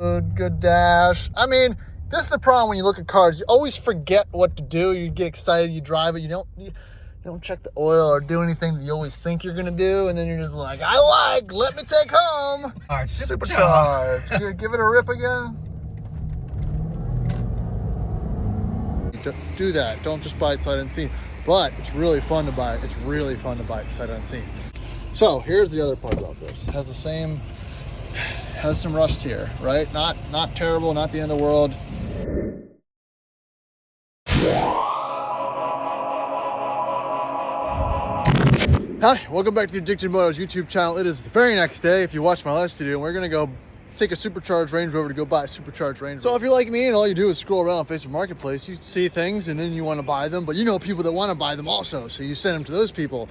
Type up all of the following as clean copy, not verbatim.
Good dash. I mean, this is the problem when you look at cars. You always forget what to do. You get excited, you drive it, you don't check the oil or do anything that you always think you're gonna do, and then you're just like, let me take home. All right, Supercharged. Give it a rip again. Do that. Don't just buy it sight unseen. But it's really fun to buy it. It's really fun to buy it sight unseen. So here's the other part about this. It has some rust here, right? Not terrible, not the end of the world. Howdy, welcome back to the Addicted Motos YouTube channel. It is the very next day. If you watched my last video, we're gonna go take a supercharged Range Rover to go buy a supercharged Range Rover. So if you're like me and all you do is scroll around on Facebook Marketplace, you see things and then you want to buy them, but you know people that want to buy them also. So you send them to those people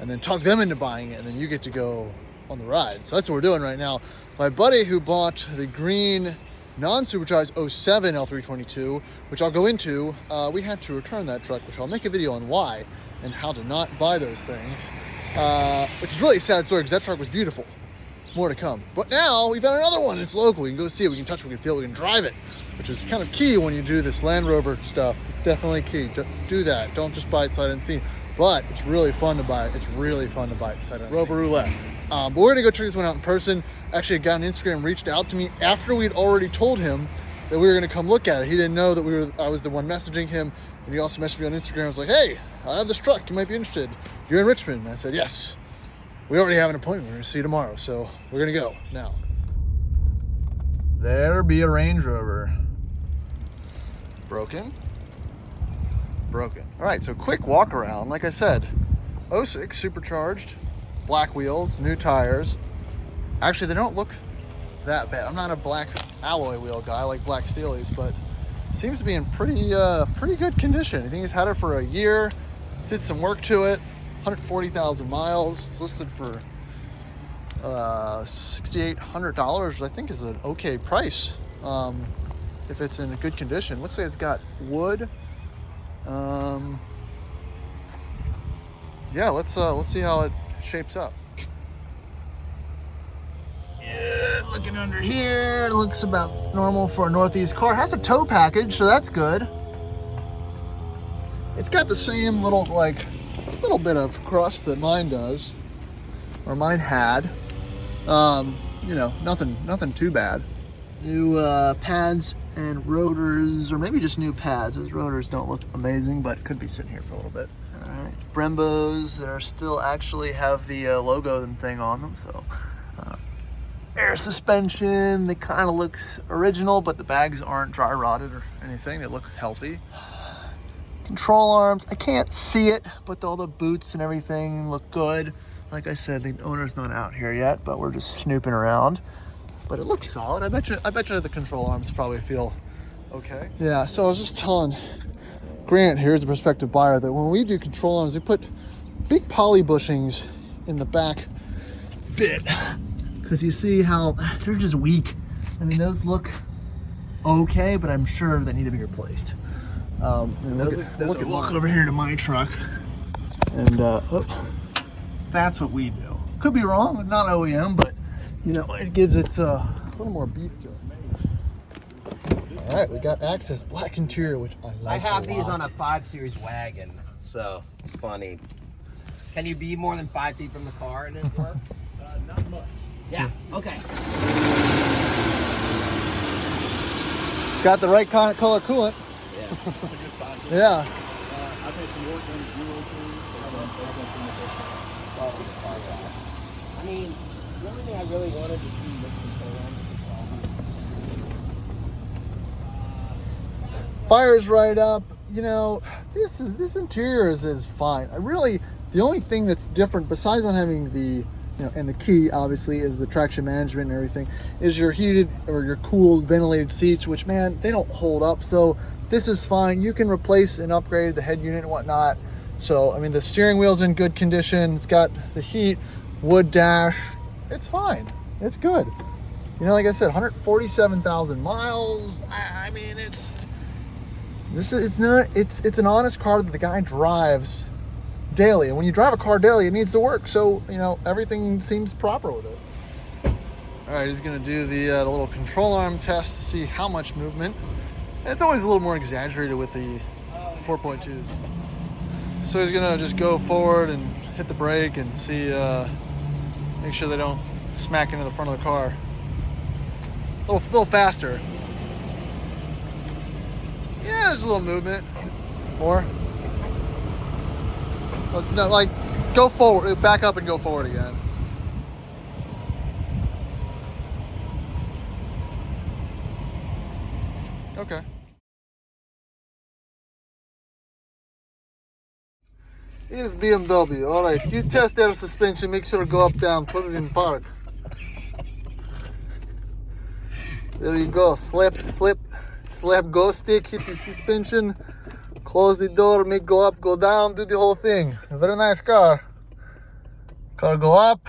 and then talk them into buying it, and then you get to go on the ride. So that's what we're doing right now. My buddy who bought the green non-supercharged 07 L322, which I'll go into, we had to return that truck, which I'll make a video on why and how to not buy those things, which is really a sad story because that truck was beautiful. More to come. But now we've got another one. It's local. We can go see it. We can touch it. We can feel it. We can drive it, which is kind of key when you do this Land Rover stuff. It's definitely key. Do that. Don't just buy it sight unseen. But it's really fun to buy it. It's really fun to buy it sight unseen. Rover Roulette. But we're gonna go check this one out in person. Actually, a guy on Instagram reached out to me after we'd already told him that we were gonna come look at it. He didn't know that I was the one messaging him, and he also messaged me on Instagram. I was like, "Hey, I have this truck. You might be interested. You're in Richmond." And I said, "Yes." We already have an appointment. We're gonna see you tomorrow, so we're gonna go now. There be a Range Rover. Broken. All right, so quick walk around. Like I said, 06 supercharged, black wheels, new tires. Actually, they don't look that bad. I'm not a black alloy wheel guy. I like black steelies, but it seems to be in pretty good condition. I think he's had it for a year, did some work to it. 140,000 miles. It's listed for $6,800. I think is an okay price if it's in a good condition. Looks like it's got wood. Yeah, let's see how it shapes up. Yeah, looking under here, it looks about normal for a Northeast car. It has a tow package, so that's good. It's got the same little bit of crust that mine does, or mine had. You know, nothing too bad. New pads and rotors, or maybe just new pads. Those rotors don't look amazing, but could be sitting here for a little bit. All right, Brembos that are still actually have the logo and thing on them. So air suspension, they kind of looks original, but the bags aren't dry rotted or anything. They look healthy. Control arms, I can't see it, but all the boots and everything look good. Like I said, the owner's not out here yet, but we're just snooping around. But it looks solid. I bet you the control arms probably feel okay. Yeah, so I was just telling Grant here as a prospective buyer that when we do control arms, we put big poly bushings in the back bit. Because you see how they're just weak. I mean, those look okay, but I'm sure they need to be replaced. Look over here to my truck, and that's what we do. Could be wrong, not OEM, but you know, it gives it a little more beef to it. All right, we got Access black interior, which I like. I have these on a 5 Series wagon, so it's funny. Can you be more than 5 feet from the car and it works? Not much. Yeah. Okay. It's got the right kind of color coolant. That's a good size. Yeah. I've had some work on the dual too. I mean, the only thing I really wanted to see was Fire's right up. You know, this interior is fine. The only thing that's different besides not having the, and the key obviously is the traction management and everything, is your heated or your cooled ventilated seats, which, man, they don't hold up. So this is fine. You can replace and upgrade the head unit and whatnot. So, I mean, the steering wheel's in good condition. It's got the heat, wood dash. It's fine. It's good. Like I said, 147,000 miles. I mean, it's an honest car that the guy drives daily. And when you drive a car daily, it needs to work. So, everything seems proper with it. All right, he's gonna do the little control arm test to see how much movement. It's always a little more exaggerated with the 4.2s. So he's gonna just go forward and hit the brake and see, make sure they don't smack into the front of the car. A little faster. Yeah, there's a little movement. More. No, like, go forward, back up and go forward again. Okay. Here's BMW. All right, you test their suspension, make sure to go up, down, put it in park. There you go. Slap, go stick, hit the suspension, close the door, make go up, go down, do the whole thing. A very nice car. Car go up.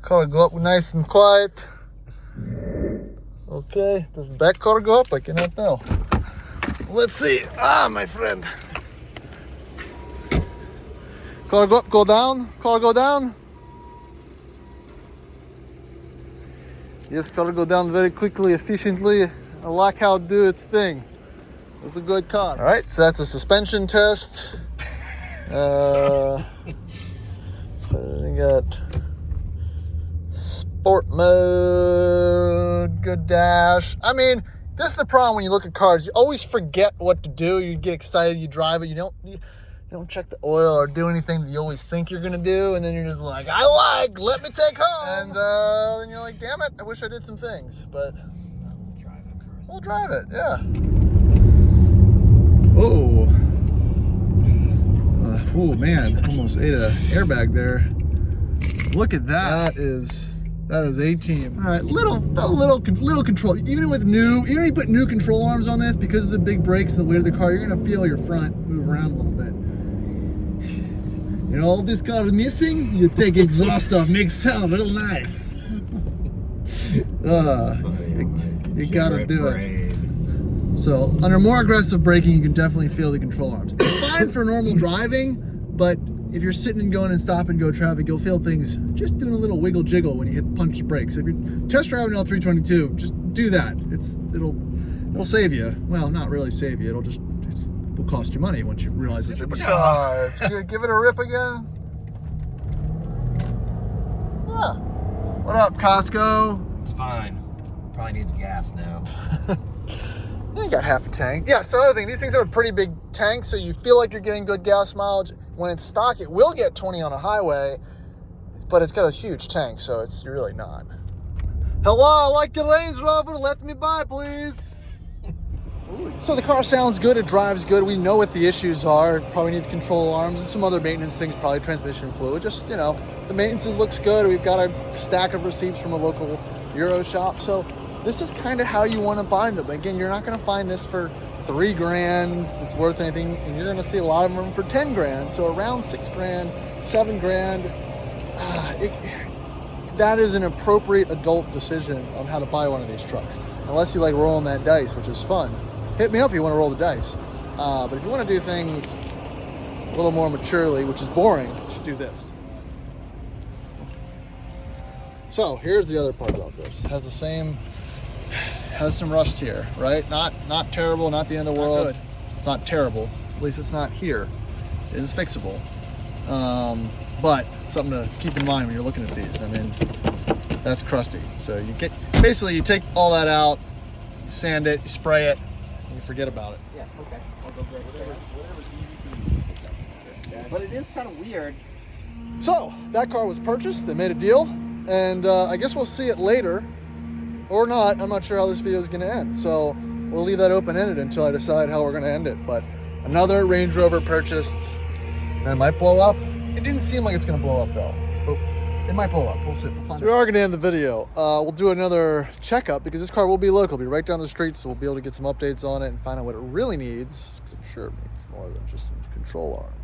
Car go up nice and quiet. Okay, does that car go up? I cannot tell. Let's see. Ah, my friend. Car go up, go down. Car go down. Yes, car go down very quickly, efficiently. I like how it do its thing. It's a good car. All right, so that's a suspension test. We got sport mode, good dash. I mean, this is the problem when you look at cars. You always forget what to do. You get excited, you drive it, you don't check the oil or do anything that you always think you're gonna do, and then you're just like, let me take home. And then you're like, damn it, I wish I did some things, but We'll drive it first. we'll drive it, yeah. Oh. Oh man, almost ate an airbag there. Look at that. That is A-team. All right, little control. Even if you put new control arms on this, because of the big brakes and the weight of the car, you're gonna feel your front move around a little bit. You know, all this car is missing, you take exhaust off, makes sound real nice. You gotta do it. So under more aggressive braking, you can definitely feel the control arms. It's fine for normal driving, but if you're sitting and going in stop and go traffic, you'll feel things just doing a little wiggle jiggle when you hit punch the brakes. So if you're test driving an L322, just do that. It'll save you. Well, not really save you. It will cost you money once you realize it's supercharged. Give it a rip again. Yeah. What up, Costco? It's fine. Probably needs gas now. You got half a tank. Yeah, so another thing, these things have a pretty big tank, so you feel like you're getting good gas mileage. When it's stock, it will get 20 on a highway, but it's got a huge tank, so you're really not. Hello, I like your Range Rover. Let me buy, please. So the car sounds good. It drives good. We know what the issues are. It probably needs control arms and some other maintenance things, probably transmission fluid. Just, the maintenance looks good. We've got a stack of receipts from a local Euro shop. So this is kind of how you want to buy them. Again, you're not going to find this for $3 grand. It's worth anything. And you're going to see a lot of them for 10 grand. So around 6 grand, 7 grand. That is an appropriate adult decision on how to buy one of these trucks. Unless you like rolling that dice, which is fun. Hit me up if you want to roll the dice. But if you want to do things a little more maturely, which is boring, you should do this. So here's the other part about this. It has some rust here, right? Not terrible, not the end of the world. It's not terrible. At least it's not here. It is fixable. But something to keep in mind when you're looking at these. I mean, that's crusty. So you take all that out, you sand it, you spray it, and you forget about it. Yeah, okay. I'll go grab whatever's easy for you. But it is kind of weird. So that car was purchased. They made a deal, and I guess we'll see it later, or not. I'm not sure how this video is going to end. So we'll leave that open-ended until I decide how we're going to end it. But another Range Rover purchased, and it might blow up. It didn't seem like it's going to blow up though, but it might blow up. We'll see. So we are going to end the video. We'll do another checkup because this car will be local. It'll be right down the street, so we'll be able to get some updates on it and find out what it really needs. I'm sure it needs more than just some control arms,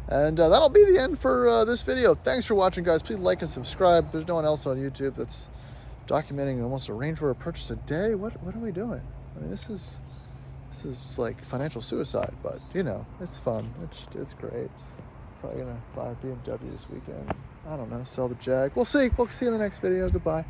And that'll be the end for this video. Thanks for watching, guys. Please like and subscribe. There's no one else on YouTube that's documenting almost a Range Rover purchase a day. What are we doing? I mean, this is like financial suicide, but it's fun. It's great. Probably gonna buy a BMW this weekend. I don't know, sell the Jag. We'll see. We'll see you in the next video. Goodbye.